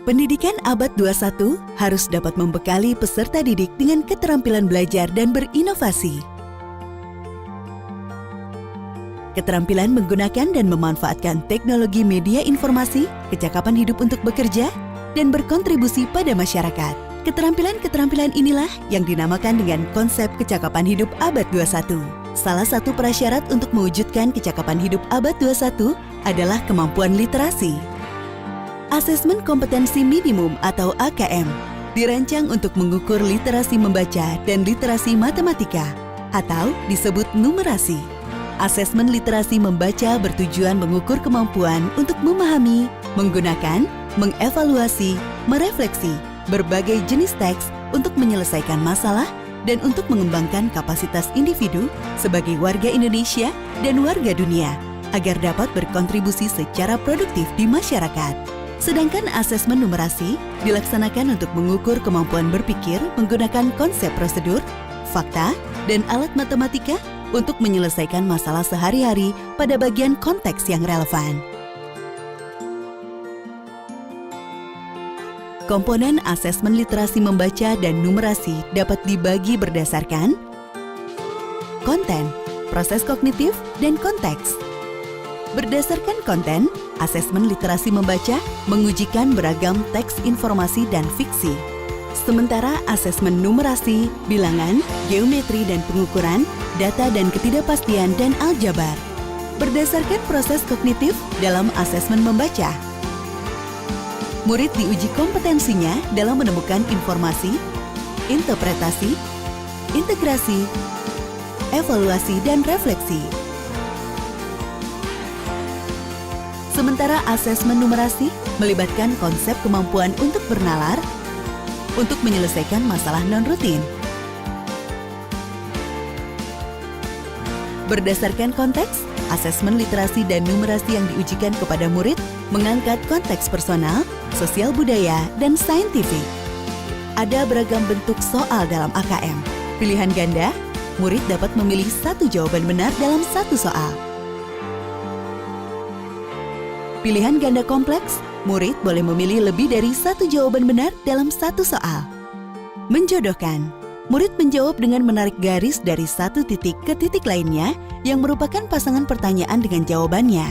Pendidikan abad 21 harus dapat membekali peserta didik dengan keterampilan belajar dan berinovasi. Keterampilan menggunakan dan memanfaatkan teknologi media informasi, kecakapan hidup untuk bekerja, dan berkontribusi pada masyarakat. Keterampilan-keterampilan inilah yang dinamakan dengan konsep kecakapan hidup abad 21. Salah satu prasyarat untuk mewujudkan kecakapan hidup abad 21 adalah kemampuan literasi. Asesmen kompetensi minimum atau AKM dirancang untuk mengukur literasi membaca dan literasi matematika atau disebut numerasi. Asesmen literasi membaca bertujuan mengukur kemampuan untuk memahami, menggunakan, mengevaluasi, merefleksi berbagai jenis teks untuk menyelesaikan masalah dan untuk mengembangkan kapasitas individu sebagai warga Indonesia dan warga dunia agar dapat berkontribusi secara produktif di masyarakat. Sedangkan asesmen numerasi dilaksanakan untuk mengukur kemampuan berpikir menggunakan konsep prosedur, fakta, dan alat matematika untuk menyelesaikan masalah sehari-hari pada bagian konteks yang relevan. Komponen asesmen literasi membaca dan numerasi dapat dibagi berdasarkan konten, proses kognitif, dan konteks. Berdasarkan konten, asesmen literasi membaca mengujikan beragam teks informasi dan fiksi. Sementara asesmen numerasi, bilangan, geometri dan pengukuran, data dan ketidakpastian dan aljabar. Berdasarkan proses kognitif dalam asesmen membaca, murid diuji kompetensinya dalam menemukan informasi, interpretasi, integrasi, evaluasi, dan refleksi. Sementara asesmen numerasi melibatkan konsep kemampuan untuk bernalar, untuk menyelesaikan masalah non-rutin. Berdasarkan konteks, asesmen literasi dan numerasi yang diujikan kepada murid mengangkat konteks personal, sosial budaya, dan saintifik. Ada beragam bentuk soal dalam AKM. Pilihan ganda, murid dapat memilih satu jawaban benar dalam satu soal. Pilihan ganda kompleks, murid boleh memilih lebih dari satu jawaban benar dalam satu soal. Menjodohkan, murid menjawab dengan menarik garis dari satu titik ke titik lainnya yang merupakan pasangan pertanyaan dengan jawabannya.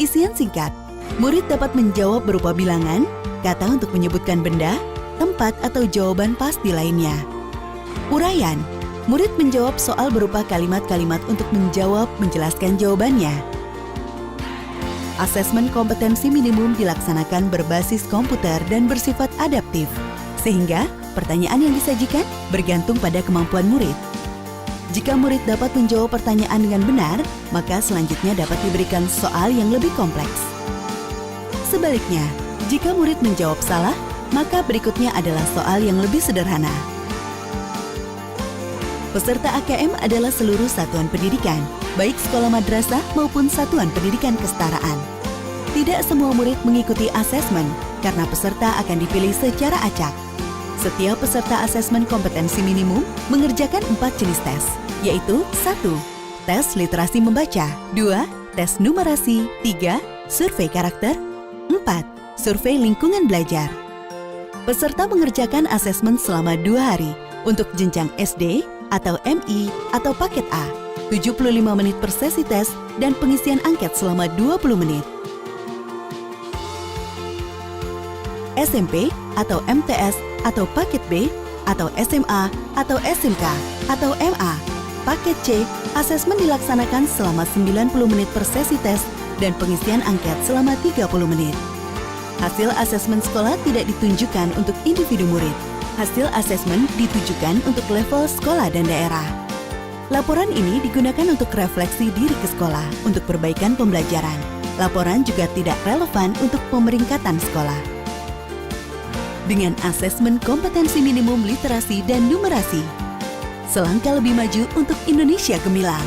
Isian singkat, murid dapat menjawab berupa bilangan, kata untuk menyebutkan benda, tempat atau jawaban pasti lainnya. Uraian, murid menjawab soal berupa kalimat-kalimat untuk menjelaskan jawabannya. Asesmen kompetensi minimum dilaksanakan berbasis komputer dan bersifat adaptif, sehingga pertanyaan yang disajikan bergantung pada kemampuan murid. Jika murid dapat menjawab pertanyaan dengan benar, maka selanjutnya dapat diberikan soal yang lebih kompleks. Sebaliknya, jika murid menjawab salah, maka berikutnya adalah soal yang lebih sederhana. Peserta AKM adalah seluruh satuan pendidikan, baik sekolah madrasah maupun satuan pendidikan kesetaraan. Tidak semua murid mengikuti asesmen karena peserta akan dipilih secara acak. Setiap peserta asesmen kompetensi minimum mengerjakan 4 jenis tes, yaitu 1. Tes literasi membaca, 2. Tes numerasi, 3. Survei karakter, 4. Survei lingkungan belajar. Peserta mengerjakan asesmen selama 2 hari untuk jenjang SD atau MI atau paket A, 75 menit per sesi tes dan pengisian angket selama 20 menit. SMP atau MTS atau paket B atau SMA atau SMK atau MA, paket C, asesmen dilaksanakan selama 90 menit per sesi tes dan pengisian angket selama 30 menit. Hasil asesmen sekolah tidak ditunjukkan untuk individu murid. Hasil asesmen ditujukan untuk level sekolah dan daerah. Laporan ini digunakan untuk refleksi diri ke sekolah untuk perbaikan pembelajaran. Laporan juga tidak relevan untuk pemeringkatan sekolah. Dengan asesmen kompetensi minimum literasi dan numerasi, selangkah lebih maju untuk Indonesia gemilang.